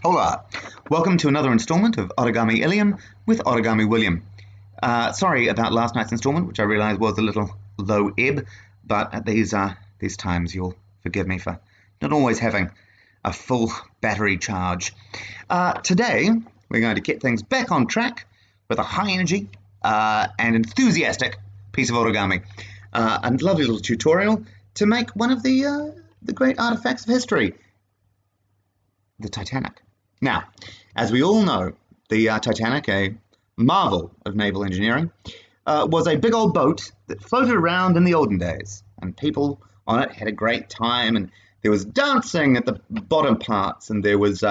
Hola! Welcome to another installment of Origami-illiam with Origami-William. Sorry about last night's installment, which I realised was a little low ebb, but at these times you'll forgive me for not always having a full battery charge. Today we're going to get things back on track with a high energy and enthusiastic piece of origami. A lovely little tutorial to make one of the great artifacts of history, the Titanic. Now, as we all know, the Titanic, a marvel of naval engineering, was a big old boat that floated around in the olden days, and people on it had a great time, and there was dancing at the bottom parts, and there was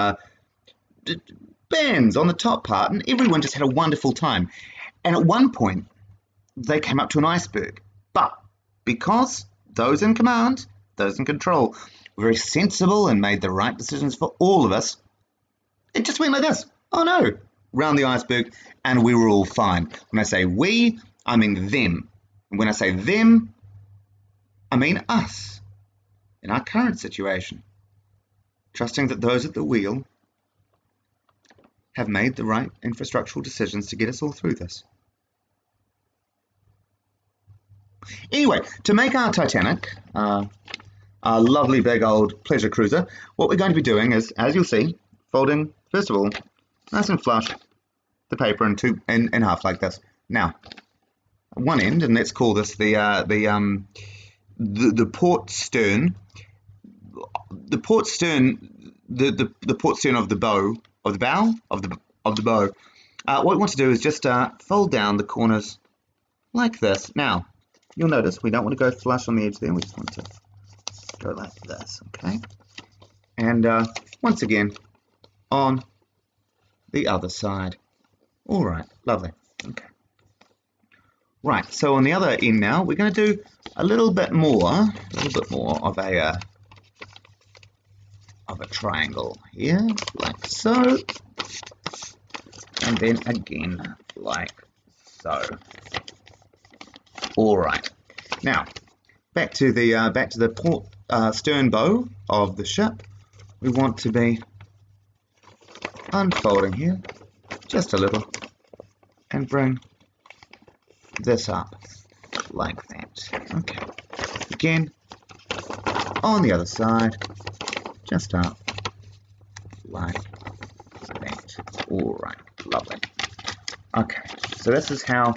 bands on the top part, and everyone just had a wonderful time. And at one point, they came up to an iceberg, but because those in command, those in control, were very sensible and made the right decisions for all of us, it just went like this. Oh no, round the iceberg, and we were all fine. When I say we, I mean them. And when I say them, I mean us, in our current situation, trusting that those at the wheel have made the right infrastructural decisions to get us all through this. Anyway, to make our Titanic, our lovely big old pleasure cruiser, what we're going to be doing is, as you'll see, folding, first of all, nice and flush, the paper in half like this. Now, one end, and let's call this the port stern. The port stern, the port stern of the bow, of the bow, of the bow. What we want to do is just fold down the corners like this. Now, you'll notice we don't want to go flush on the edge there. We just want to go like this, okay? And once again, on the other side. All right, lovely. Okay. Right, so on the other end now, we're going to do a little bit more of a triangle here, like so, and then again like so. All right. Now, back to the port stern bow of the ship. We want to be unfolding here just a little and bring this up like that. Okay. Again, on the other side, just up like that. All right, lovely. Okay, so this is how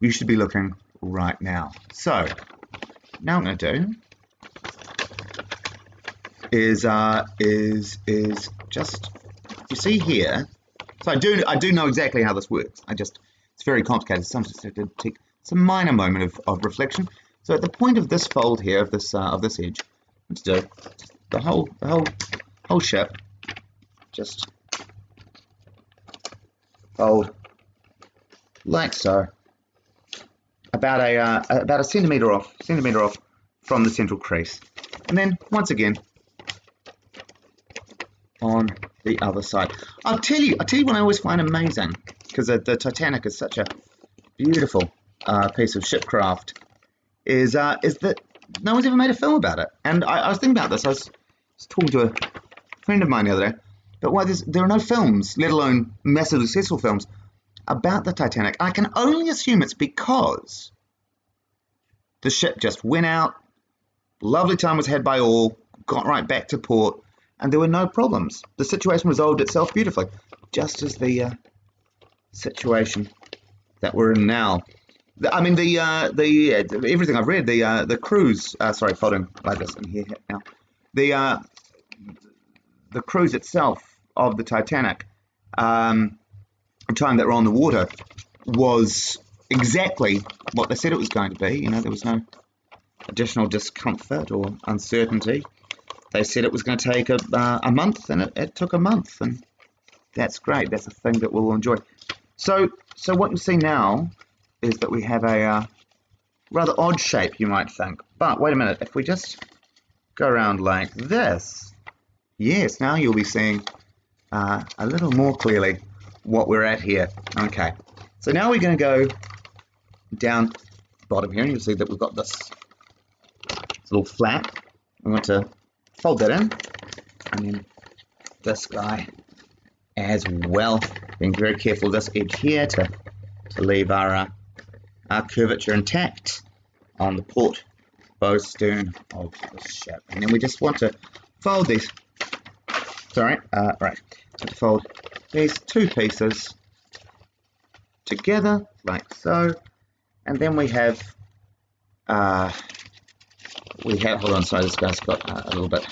you should be looking right now. So now I'm going to do is just, you see here, so I do know exactly how this works. It's very complicated. Sometimes I have to take some minor moment of reflection. So at the point of this fold here, of this edge, let's do the whole ship. Just fold like so, about a centimeter off from the central crease, and then once again on the other side. I'll tell you what I always find amazing, because the Titanic is such a beautiful piece of shipcraft, is that no one's ever made a film about it. And I was thinking about this. I was talking to a friend of mine the other day, but why there are no films, let alone massively successful films, about the Titanic. I can only assume it's because the ship just went out, lovely time was had by all, got right back to port, and there were no problems. The situation resolved itself beautifully, just as the situation that we're in now. I mean, everything I've read, the cruise, sorry, folding like this in here now, the cruise itself of the Titanic, the time that we're on the water, was exactly what they said it was going to be. You know, there was no additional discomfort or uncertainty. They said it was going to take a month, and it took a month, and that's great. That's a thing that we'll enjoy. So what you see now is that we have a rather odd shape, you might think. But wait a minute, if we just go around like this, yes, now you'll be seeing a little more clearly what we're at here. Okay, so now we're going to go down the bottom here, and you'll see that we've got this little flap. We want to fold that in, and then this guy as well. Being very careful this edge here to leave our curvature intact on the port bow stern of the ship. And then we just want to fold these, to fold these two pieces together like so, and then we have hold on, sorry, this guy's got a little bit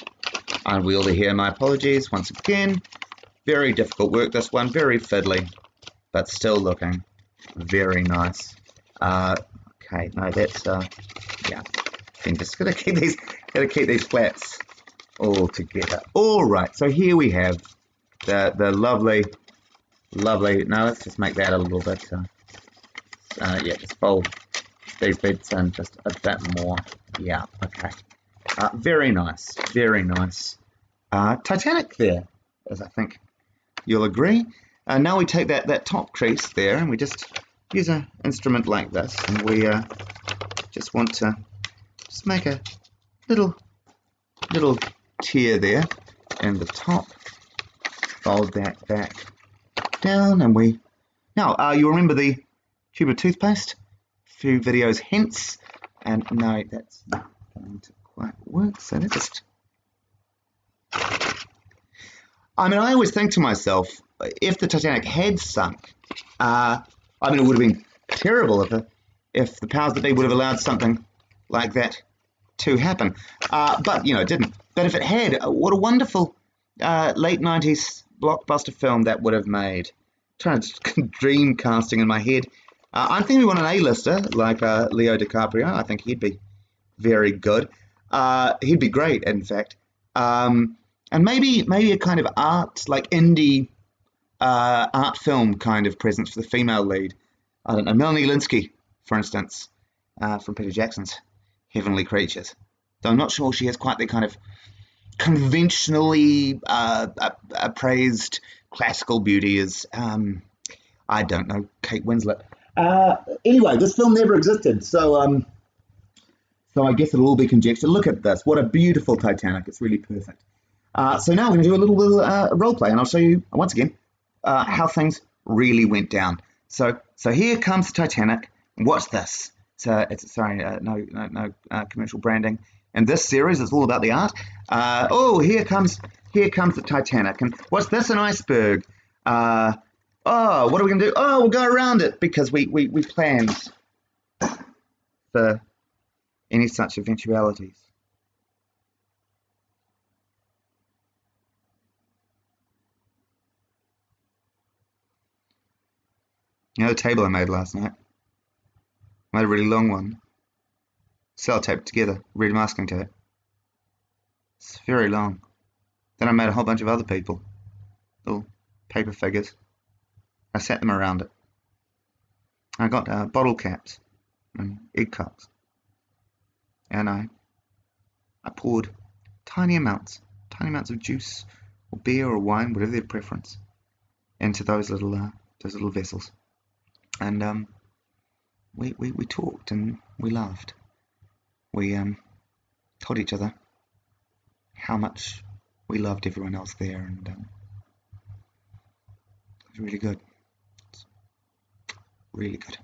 unwieldy here, my apologies once again. Very difficult work, this one, very fiddly, but still looking very nice. Okay, no, that's yeah, I'm just gonna keep these flaps all together. All right, so here we have the lovely. No, let's just make that a little bit. Yeah, just fold these bits in just a bit more. Yeah, okay. Very nice, very nice. Titanic there, as I think you'll agree. Now we take that top crease there and we just use an instrument like this, and we just want to just make a little tear there in the top. Fold that back down, and we now you remember the tube of toothpaste a few videos hence, and no, that's not going to quite work, so let's just, I mean, I always think to myself, if the Titanic had sunk, I mean, it would have been terrible if the powers that be would have allowed something like that to happen, but you know, it didn't. But if it had, what a wonderful late 90s blockbuster film that would have made. Trying to dream casting in my head. I'm thinking we want an A-lister like Leo DiCaprio. I think he'd be very good. He'd be great, in fact. And maybe a kind of art, like indie art film kind of presence for the female lead. I don't know, Melanie Linsky, for instance, from Peter Jackson's Heavenly Creatures. Though I'm not sure she has quite the kind of conventionally appraised classical beauty as, I don't know, Kate Winslet. Anyway, this film never existed, so I guess it'll all be conjecture. Look at this. What a beautiful Titanic. It's really perfect. So now we're going to do a little role play, and I'll show you, once again, how things really went down. So here comes the Titanic. What's this? No commercial branding. In this series, it's all about the art. Here comes the Titanic. And what's this? An iceberg. What are we going to do? Oh, we'll go around it because we planned for any such eventualities. You know the table I made last night? I made a really long one. Sellotaped together, red masking tape. It's very long. Then I made a whole bunch of other people. Little paper figures. I set them around it. I got bottle caps and egg cups. And I poured tiny amounts of juice or beer or wine, whatever their preference, into those little vessels. And we talked and we laughed. We told each other how much we loved everyone else there, and it was really good. It's really good.